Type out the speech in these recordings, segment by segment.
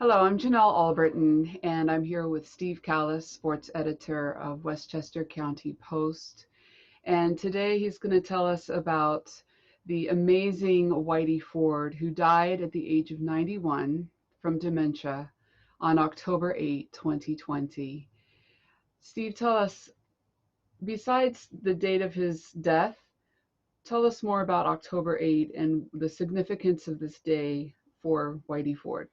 Hello, I'm Janelle Allbritton, and I'm here with Steve Kallas, sports editor of Westchester County Post. And today he's going to tell us about the amazing Whitey Ford, who died at the age of 91 from dementia on October 8, 2020. Steve, tell us, besides the date of his death, tell us more about October 8 and the significance of this day for Whitey Ford.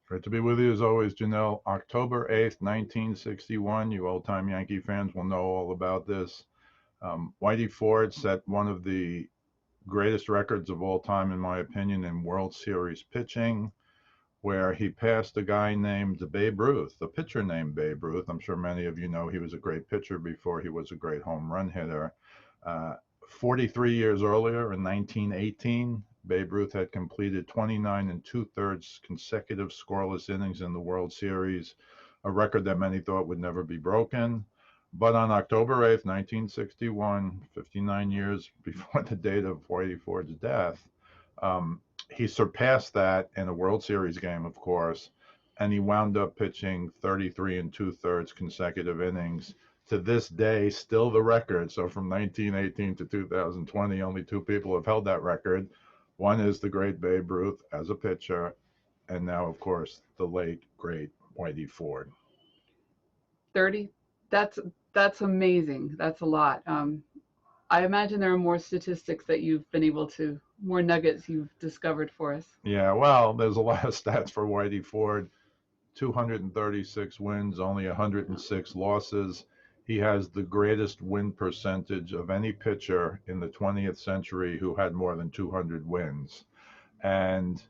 Great to be with you as always, Janelle. October 8th, 1961. You old time Yankee fans will know all about this. Whitey Ford set one of the greatest records of all time, in my opinion, in World Series pitching, where he passed a guy named Babe Ruth, a pitcher named Babe Ruth. I'm sure many of you know he was a great pitcher before he was a great home run hitter. Uh, 43 years earlier, in 1918, Babe Ruth had completed 29 and two-thirds consecutive scoreless innings in the World Series, a record that many thought would never be broken. But on October 8th, 1961, 59 years before the date of Whitey Ford's death, he surpassed that in a World Series game, of course, and he wound up pitching 33 and two-thirds consecutive innings. To this day, still the record. So from 1918 to 2020, only two people have held that record. One is the great Babe Ruth as a pitcher, and now, of course, the late, great Whitey Ford. 30. That's amazing. That's a lot. I imagine there are more statistics that you've been able to, more nuggets you've discovered for us. Yeah, well, there's a lot of stats for Whitey Ford. 236 wins, only 106 losses. He has the greatest win percentage of any pitcher in the 20th century who had more than 200 wins. And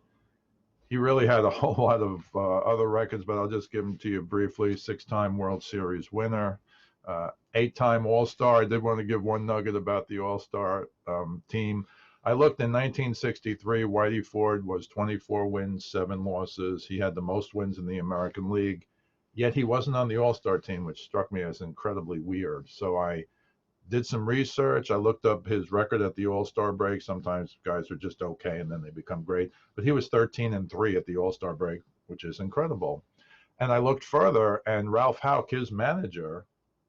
he really had a whole lot of other records, but I'll just give them to you briefly. Six-time World Series winner, eight-time All-Star. I did want to give one nugget about the All-Star team. I looked in 1963. Whitey Ford was 24 wins, 7 losses. He had the most wins in the American League, yet he wasn't on the All-Star team, which struck me as incredibly weird. So I did some research. I looked up his record at the All-Star break. Sometimes guys are just okay and then they become great. But he was 13-3 at the All-Star break, which is incredible. And I looked further, and Ralph Houck, his manager,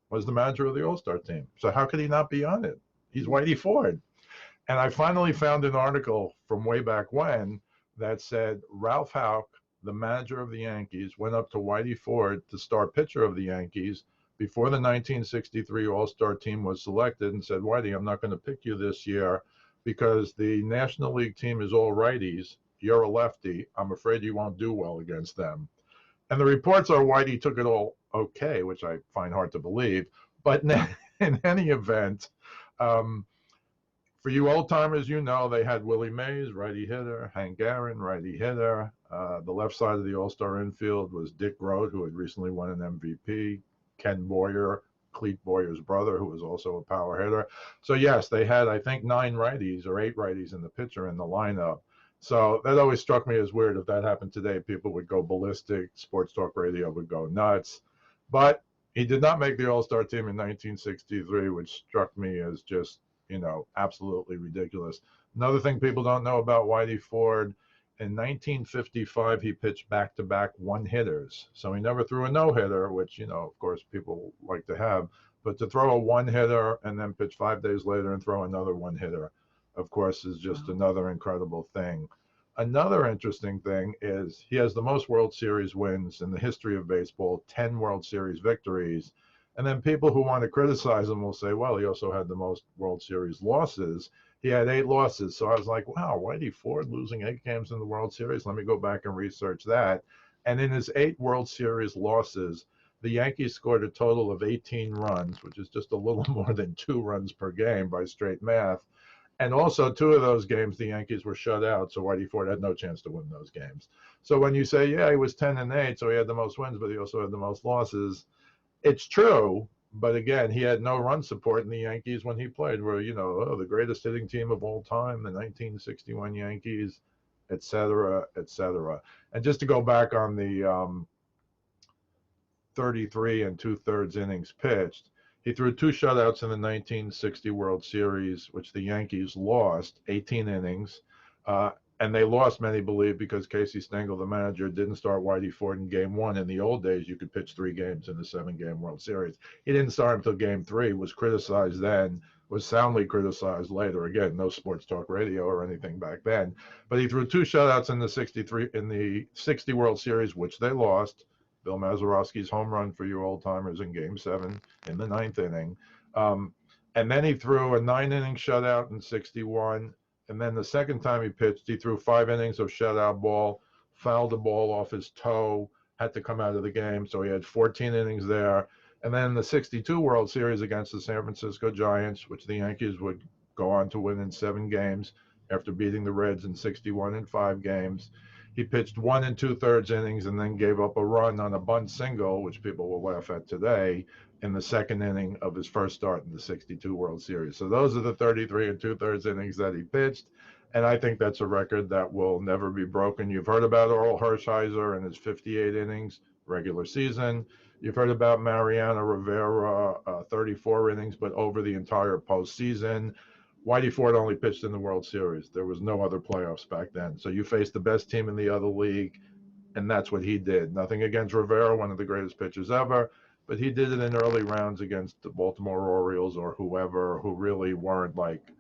was the manager of the All-Star team. So how could he not be on it? He's Whitey Ford. And I finally found an article from way back when that said Ralph Houck, the manager of the Yankees, went up to Whitey Ford, the star pitcher of the Yankees, before the 1963 All-Star team was selected and said, Whitey, I'm not going to pick you this year because the National League team is all righties. You're a lefty. I'm afraid you won't do well against them. And the reports are Whitey took it all okay, which I find hard to believe. But in any event, um, for you old timers, you know they had Willie Mays, righty hitter, Hank Aaron, righty hitter. The left side of the All-Star infield was Dick Groat, who had recently won an MVP, Ken Boyer, Clete Boyer's brother, who was also a power hitter. So yes, they had, I think, 9 righties or 8 righties in the pitcher in the lineup. So that always struck me as weird. If that happened today, people would go ballistic. Sports talk radio would go nuts. But he did not make the All-Star team in 1963, which struck me as just absolutely ridiculous. Another thing people don't know about Whitey Ford, in 1955, he pitched back-to-back one-hitters. So he never threw a no-hitter, which, of course, people like to have. But to throw a one-hitter and then pitch 5 days later and throw another one-hitter, of course, is just Wow. another incredible thing. Another interesting thing is he has the most World Series wins in the history of baseball, 10 World Series victories. And then people who want to criticize him will say, well, he also had the most World Series losses. He had 8 losses. So I was like, wow, Whitey Ford losing 8 games in the World Series. Let me go back and research that. And in his 8 World Series losses, the Yankees scored a total of 18 runs, which is just a little more than 2 runs per game by straight math. And also, 2 of those games, the Yankees were shut out, so Whitey Ford had no chance to win those games. So when you say, yeah, he was 10-8, so he had the most wins, but he also had the most losses, it's true, but again, he had no run support in the Yankees when he played. Where the greatest hitting team of all time, the 1961 Yankees, et cetera, et cetera. And just to go back on the 33 and two-thirds innings pitched, he threw 2 shutouts in the 1960 World Series, which the Yankees lost, 18 innings. And they lost, many believe, because Casey Stengel, the manager, didn't start Whitey Ford in game one. In the old days, you could pitch 3 games in a 7-game World Series. He didn't start until game three, was criticized then, was soundly criticized later. Again, no sports talk radio or anything back then. But he threw 2 shutouts in the 60 World Series, which they lost. Bill Mazeroski's home run for you old timers in game 7 in the 9th inning. And then he threw a 9-inning shutout in 61. And then the second time he pitched, he threw 5 innings of shutout ball, fouled the ball off his toe, had to come out of the game. So he had 14 innings there. And then the 62 World Series against the San Francisco Giants, which the Yankees would go on to win in 7 games after beating the Reds in 61 in 5 games. He pitched 1 2/3 innings and then gave up a run on a bunt single, which people will laugh at today, in the second inning of his first start in the 62 World Series. So those are the 33 2/3 innings that he pitched. And I think that's a record that will never be broken. You've heard about Oral Hershiser and his 58 innings regular season. You've heard about Mariano Rivera, 34 innings, but over the entire postseason. Whitey Ford only pitched in the World Series. There was no other playoffs back then. So you faced the best team in the other league, and that's what he did. Nothing against Rivera, one of the greatest pitchers ever, but he did it in early rounds against the Baltimore Orioles or whoever who really weren't like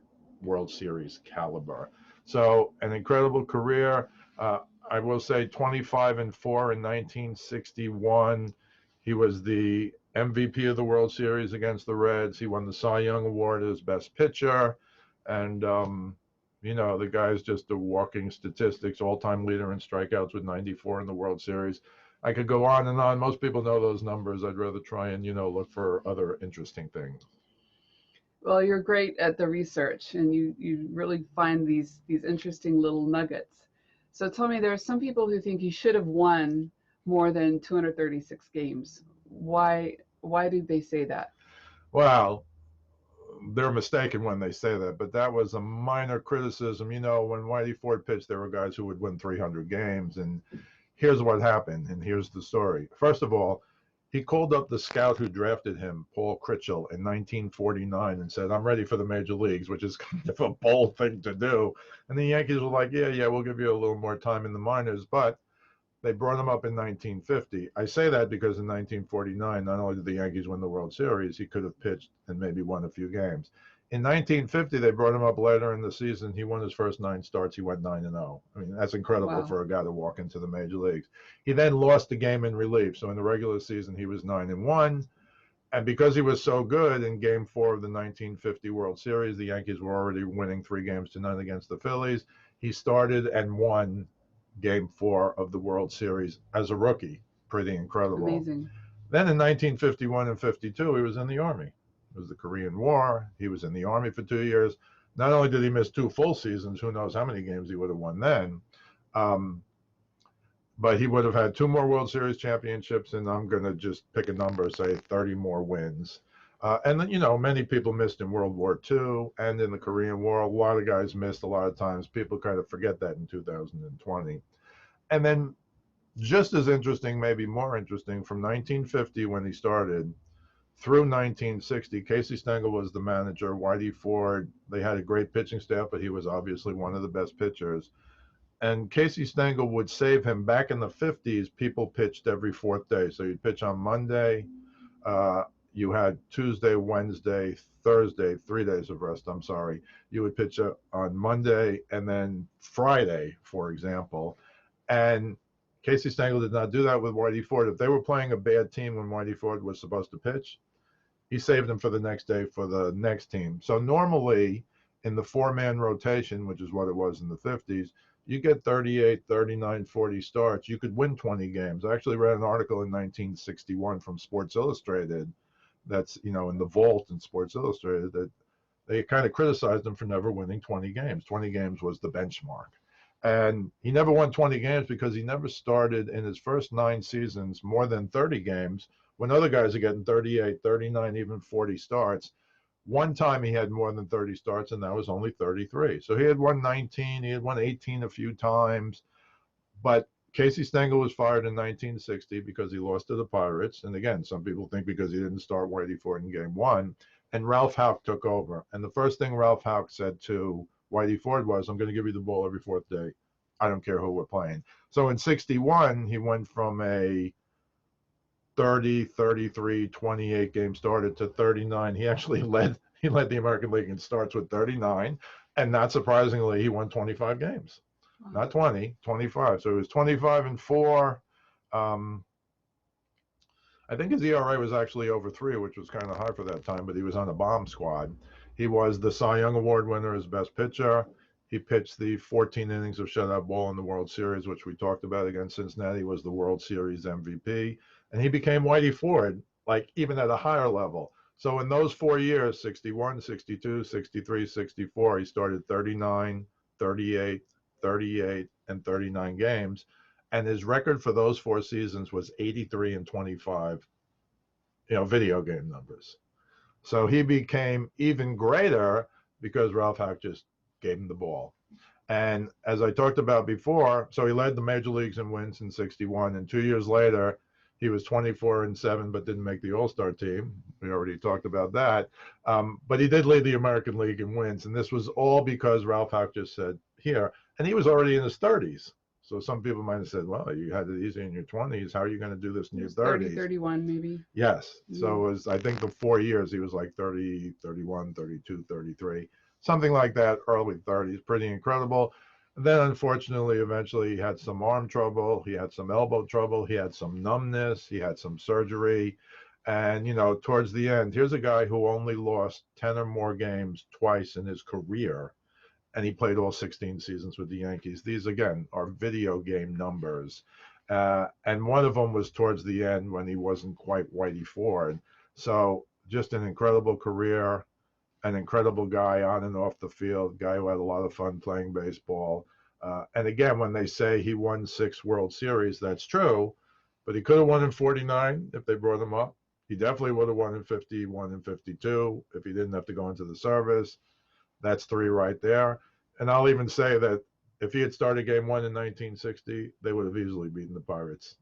World Series caliber. So an incredible career. I will say 25-4 in 1961. He was the MVP of the World Series against the Reds. He won the Cy Young Award as best pitcher. And, the guy's just a walking statistics, all-time leader in strikeouts with 94 in the World Series. I could go on and on. Most people know those numbers. I'd rather try and, look for other interesting things. Well, you're great at the research, and you really find these interesting little nuggets. So tell me, there are some people who think you should have won more than 236 games. Why do they say that? Well, they're mistaken when they say that, but that was a minor criticism. When Whitey Ford pitched, there were guys who would win 300 games, and here's what happened, and here's the story. First of all, he called up the scout who drafted him, Paul Critchell, in 1949 and said, I'm ready for the major leagues, which is kind of a bold thing to do. And the Yankees were like, yeah, we'll give you a little more time in the minors, but they brought him up in 1950. I say that because in 1949, not only did the Yankees win the World Series, he could have pitched and maybe won a few games. In 1950, they brought him up later in the season. He won his first 9 starts. He went 9-0. I mean, that's incredible Wow. for a guy to walk into the major leagues. He then lost a game in relief. So in the regular season, he was 9-1. And because he was so good in game 4 of the 1950 World Series, the Yankees were already winning 3-0 against the Phillies. He started and won game 4 of the World Series as a rookie. Pretty incredible. Amazing. Then in 1951 and 52, he was in the Army. It was the Korean War. He was in the Army for 2 years. Not only did he miss 2 full seasons, who knows how many games he would have won then, but he would have had 2 more World Series championships, and I'm going to just pick a number, say 30 more wins. And then, many people missed in World War II and in the Korean War. A lot of guys missed a lot of times. People kind of forget that in 2020. And then just as interesting, maybe more interesting, from 1950 when he started through 1960, Casey Stengel was the manager. Whitey Ford, they had a great pitching staff, but he was obviously one of the best pitchers. And Casey Stengel would save him. Back in the 50s, people pitched every 4th day. So you'd pitch on Monday. You had Tuesday, Wednesday, Thursday, 3 days of rest. I'm sorry. You would pitch on Monday and then Friday, for example. And Casey Stengel did not do that with Whitey Ford. If they were playing a bad team when Whitey Ford was supposed to pitch, he saved them for the next day for the next team. So normally in the 4-man rotation, which is what it was in the 50s, you get 38, 39, 40 starts. You could win 20 games. I actually read an article in 1961 from Sports Illustrated that's, in the vault in Sports Illustrated that they kind of criticized him for never winning 20 games. 20 games was the benchmark. And he never won 20 games because he never started in his first 9 seasons more than 30 games when other guys are getting 38, 39, even 40 starts. One time he had more than 30 starts, and that was only 33. So he had won 19, he had won 18 a few times. But Casey Stengel was fired in 1960 because he lost to the Pirates. And again, some people think because he didn't start Whitey Ford in game 1. And Ralph Houck took over. And the first thing Ralph Houck said to Whitey Ford was, I'm going to give you the ball every 4th day. I don't care who we're playing. So in 61, he went from a 30, 33, 28 game starter to 39. He actually led the American League in starts with 39. And not surprisingly, he won 25 games. Wow. Not 20, 25. So he was 25-4. I think his ERA was actually over 3, which was kind of high for that time, but he was on a bomb squad. He was the Cy Young Award winner as best pitcher. He pitched the 14 innings of shutout ball in the World Series, which we talked about against Cincinnati. He was the World Series MVP. And he became Whitey Ford, like even at a higher level. So in those 4 years, 61, 62, 63, 64, he started 39, 38, 38, and 39 games. And his record for those 4 seasons was 83-25, video game numbers. So he became even greater because Ralph Hack just gave him the ball. And as I talked about before, so he led the major leagues in wins in 61. And 2 years later, he was 24-7, but didn't make the All-Star team. We already talked about that. But he did lead the American League in wins. And this was all because Ralph Hack just said, here. And he was already in his 30s. So some people might have said, well, you had it easy in your 20s. How are you going to do this in your 30s? 31 maybe. Yes. So it was, I think the 4 years, he was like 30, 31, 32, 33, something like that, early 30s. Pretty incredible. And then, unfortunately, eventually he had some arm trouble. He had some elbow trouble. He had some numbness. He had some surgery. And, towards the end, here's a guy who only lost 10 or more games twice in his career. And he played all 16 seasons with the Yankees. These, again, are video game numbers. And one of them was towards the end when he wasn't quite Whitey Ford. So just an incredible career, an incredible guy on and off the field, guy who had a lot of fun playing baseball. And again, when they say he won 6 World Series, that's true. But he could have won in 49 if they brought him up. He definitely would have won in 50, won in 52 if he didn't have to go into the service. That's 3 right there. And I'll even say that if he had started game 1 in 1960, they would have easily beaten the Pirates.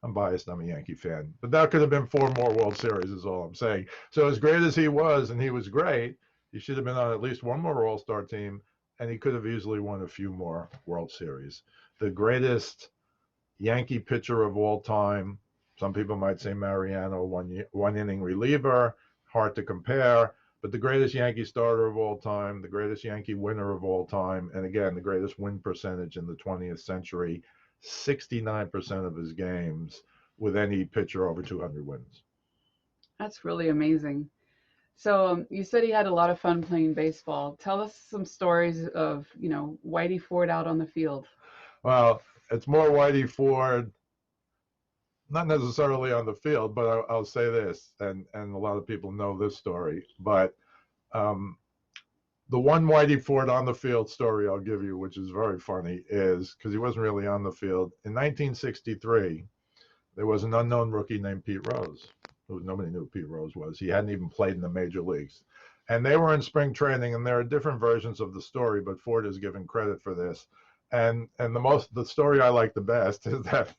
I'm biased, I'm a Yankee fan. But that could have been 4 more World Series is all I'm saying. So as great as he was, and he was great, he should have been on at least 1 more All-Star team, and he could have easily won a few more World Series. The greatest Yankee pitcher of all time, some people might say Mariano, one inning reliever, hard to compare. But the greatest Yankee starter of all time, the greatest Yankee winner of all time, and again, the greatest win percentage in the 20th century, 69% of his games with any pitcher over 200 wins. That's really amazing. So you said he had a lot of fun playing baseball. Tell us some stories of, Whitey Ford out on the field. Well, it's more Whitey Ford, not necessarily on the field, but I'll say this, and a lot of people know this story, but the one Whitey Ford on the field story I'll give you, which is very funny, is because he wasn't really on the field. In 1963, there was an unknown rookie named Pete Rose, who nobody knew who Pete Rose was. He hadn't even played in the major leagues. And they were in spring training, and there are different versions of the story, but Ford is given credit for this. And the story I like the best is that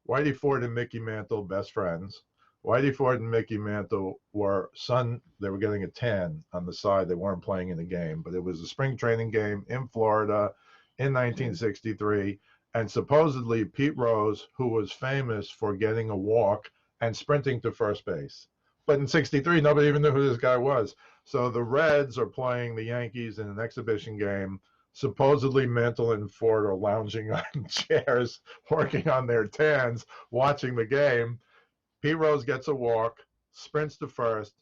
Whitey Ford and Mickey Mantle, best friends. Whitey Ford and Mickey Mantle they were getting a tan on the side. They weren't playing in the game, but it was a spring training game in Florida in 1963. And supposedly Pete Rose, who was famous for getting a walk and sprinting to first base. But in 63, nobody even knew who this guy was. So the Reds are playing the Yankees in an exhibition game. Supposedly Mantle and Ford are lounging on chairs, working on their tans, watching the game. Pete Rose gets a walk, sprints to first,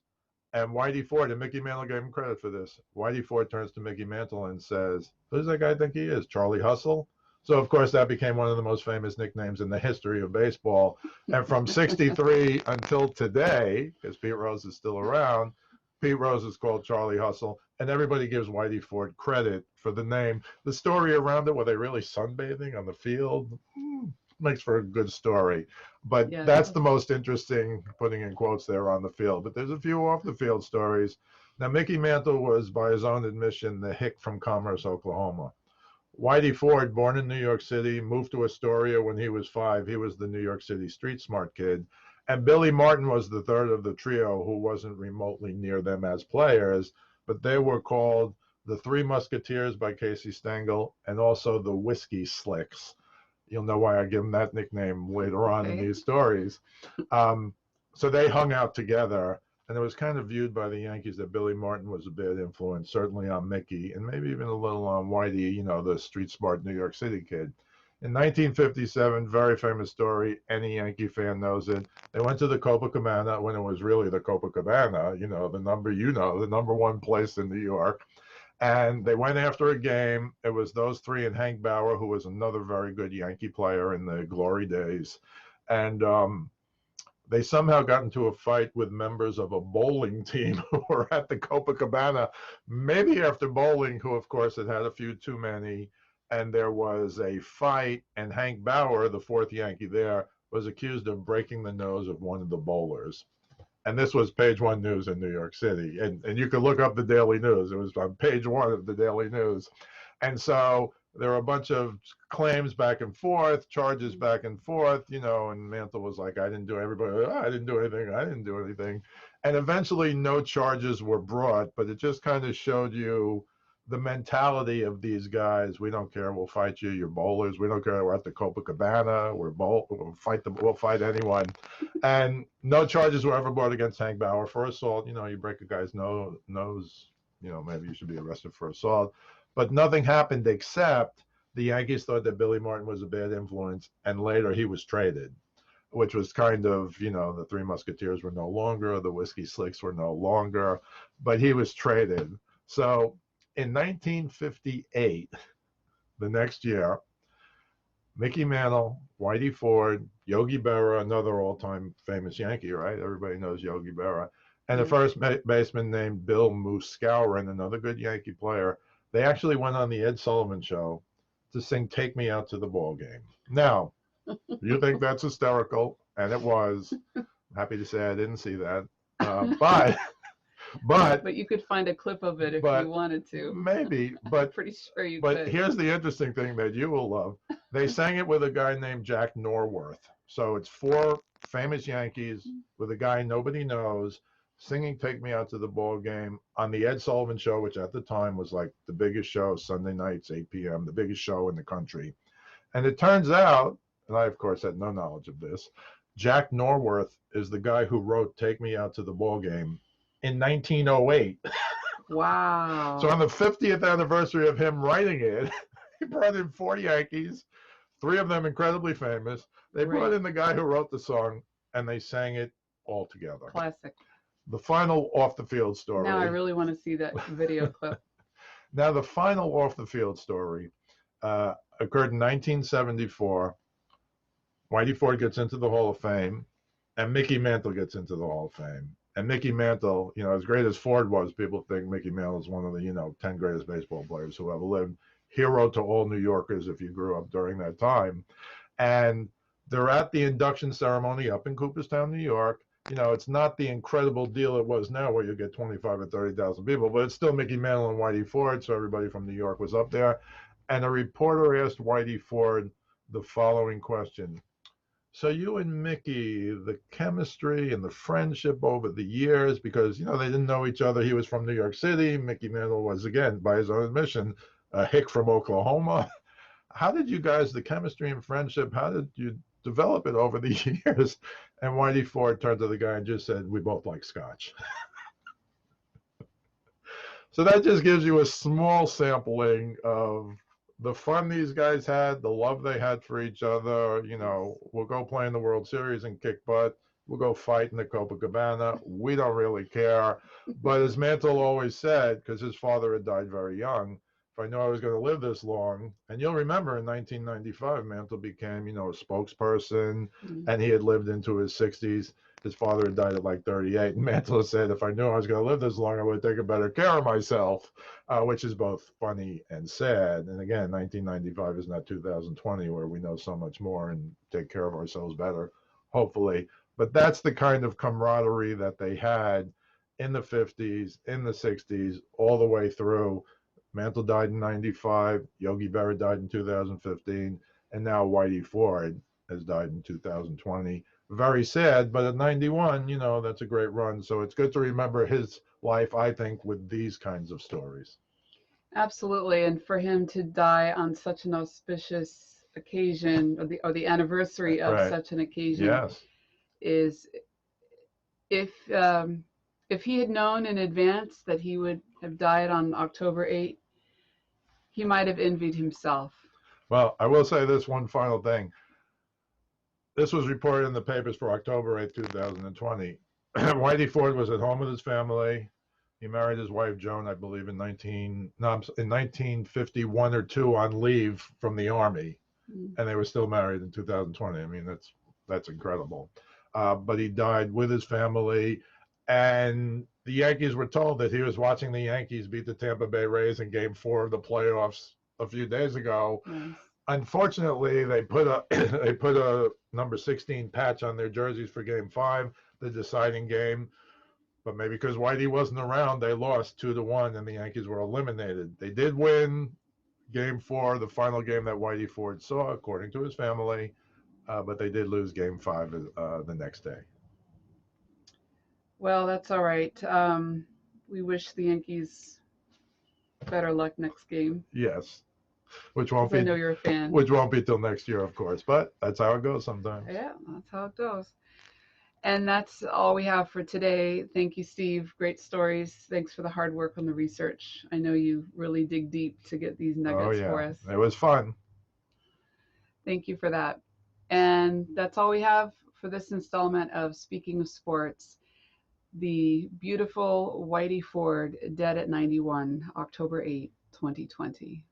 and Whitey Ford, and Mickey Mantle gave him credit for this. Whitey Ford turns to Mickey Mantle and says, who does that guy think he is? Charlie Hustle? So, of course, that became one of the most famous nicknames in the history of baseball. And from 63 until today, because Pete Rose is still around, Pete Rose is called Charlie Hustle, and everybody gives Whitey Ford credit for the name. The story around it, were they really sunbathing on the field? Makes for a good story. But Yeah, that's the most interesting, putting in quotes there, on the field. But there's a few off the field stories. Now, Mickey Mantle was, by his own admission, the hick from Commerce, Oklahoma. Whitey Ford, born in New York City, moved to Astoria when he was 5. He was the New York City street smart kid. And Billy Martin was the third of the trio who wasn't remotely near them as players, but they were called The Three Musketeers by Casey Stengel, and also the Whiskey Slicks. You'll know why I give them that nickname later on in Okay. these stories. Um, so they hung out together, and it was kind of viewed by the Yankees that Billy Martin was a bad influence, certainly on Mickey, and maybe even a little on Whitey, the street smart New York City kid. In 1957, very famous story. Any Yankee fan knows it. They went to the Copacabana when it was really the Copacabana, the number one place in New York. And they went after a game. It was those three and Hank Bauer, who was another very good Yankee player in the glory days. And they somehow got into a fight with members of a bowling team who were at the Copacabana, maybe after bowling, who, of course, had had a few too many. And there was a fight, and Hank Bauer, the fourth Yankee there, was accused of breaking the nose of one of the bowlers. And this was page one news in New York City. And you could look up the Daily News. It was on page one of the Daily News. And so there were a bunch of claims back and forth, charges back and forth, and Mantle was like, I didn't do everybody, I didn't do anything, I didn't do anything. And eventually no charges were brought, but it just kind of showed you the mentality of these guys. We don't care, we'll fight you, you're bowlers. We don't care, we're at the Copacabana, we'll fight anyone. And no charges were ever brought against Hank Bauer for assault. You break a guy's nose, maybe you should be arrested for assault. But nothing happened except the Yankees thought that Billy Martin was a bad influence, and later he was traded, which was kind of, the Three Musketeers were no longer, the Whiskey Slicks were no longer, but he was traded. So in 1958, the next year, Mickey Mantle, Whitey Ford, Yogi Berra, another all-time famous Yankee, right? Everybody knows Yogi Berra. And the Yeah. first baseman named Bill Muscowren, another good Yankee player. They actually went on the Ed Sullivan Show to sing "Take Me Out to the Ball Game." Now, you think that's hysterical, and it was. I'm happy to say I didn't see that, but but But you could find a clip of it if you but wanted to. maybe. I'm But pretty sure you But could. here's the interesting thing that you will love. They sang it with a guy named Jack Norworth. So it's four famous Yankees with a guy nobody knows singing "Take Me Out to the Ball Game" on the Ed Sullivan Show, which at the time was like the biggest show, Sunday nights, 8 p.m., the biggest show in the country. And it turns out, and I, of course, had no knowledge of this, Jack Norworth is the guy who wrote "Take Me Out to the Ball Game" in 1908. So on Wow. the 50th anniversary of him writing it, he brought in 4 Yankees, 3 of them incredibly famous. They brought Great. in the guy who wrote the song, and they sang it all together. Classic. The final off the field Now I story. really want to see that video clip. Now, the final off the field story occurred in 1974. Whitey Ford gets into the Hall of Fame, and Mickey Mantle gets into the Hall of Fame. And Mickey Mantle, as great as Ford was, people think Mickey Mantle is one of the, 10 greatest baseball players who ever lived. Hero to all New Yorkers if you grew up during that time. And they're at the induction ceremony up in Cooperstown, New York. It's not the incredible deal it was now where you get 25 or 30,000 people, but it's still Mickey Mantle and Whitey Ford, so everybody from New York was up there. And a reporter asked Whitey Ford the following question. So you and Mickey, the chemistry and the friendship over the years, because, they didn't know each other. He was from New York City. Mickey Mantle was, again, by his own admission, a hick from Oklahoma. How did you guys, the chemistry and friendship, how did you develop it over the years? And Whitey Ford turned to the guy and just said, we both like scotch. So that just gives you a small sampling of the fun these guys had, the love they had for each other. We'll go play in the World Series and kick butt. We'll go fight in the Copacabana. We don't really care. But as Mantle always said, because his father had died very young, if I knew I was going to live this long, and you'll remember in 1995, Mantle became, a spokesperson, Mm. and he had lived into his 60s. His father had died at like 38. And Mantle said, if I knew I was going to live this long, I would take better care of myself, which is both funny and sad. And again, 1995 is not 2020 where we know so much more and take care of ourselves better, hopefully. But that's the kind of camaraderie that they had in the 50s, in the 60s, all the way through. Mantle died in 95, Yogi Berra died in 2015, and now Whitey Ford has died in 2020. Very sad, but at 91, that's a great run. So it's good to remember his life, I think, with these kinds of stories. Absolutely. And for him to die on such an auspicious occasion, or the anniversary of Right. such an occasion, Yes. is if um, if he had known in advance that he would have died on October 8th, he might have envied himself. Well, I will say this one final thing. This was reported in the papers for October 8th, 2020. Whitey Ford was at home with his family. He married his wife Joan, I believe, in 1951 or two on leave from the army, Mm. and they were still married in 2020. I mean, that's incredible. But he died with his family, and the Yankees were told that he was watching the Yankees beat the Tampa Bay Rays in Game 4 of the playoffs a few days ago. Yes. Unfortunately, they put a they put a number 16 patch on their jerseys for Game 5, the deciding game. But maybe because Whitey wasn't around, they lost 2-1, and the Yankees were eliminated. They did win Game 4, the final game that Whitey Ford saw, according to his family, but they did lose Game 5 the next day. Well, that's all right. We wish the Yankees better luck next game Yes, which won't because I be know you're a fan. which won't be till next year, of course. But that's how it goes sometimes. Yeah, that's how it goes. And that's all we have for today. Thank you, Steve. Great stories. Thanks for the hard work on the research. I know you really dig deep to get these Oh nuggets for yeah, us. it was fun. Thank you for that. And that's all we have for this installment of Speaking of Sports. The beautiful Whitey Ford, dead at 91, October 8th, 2020.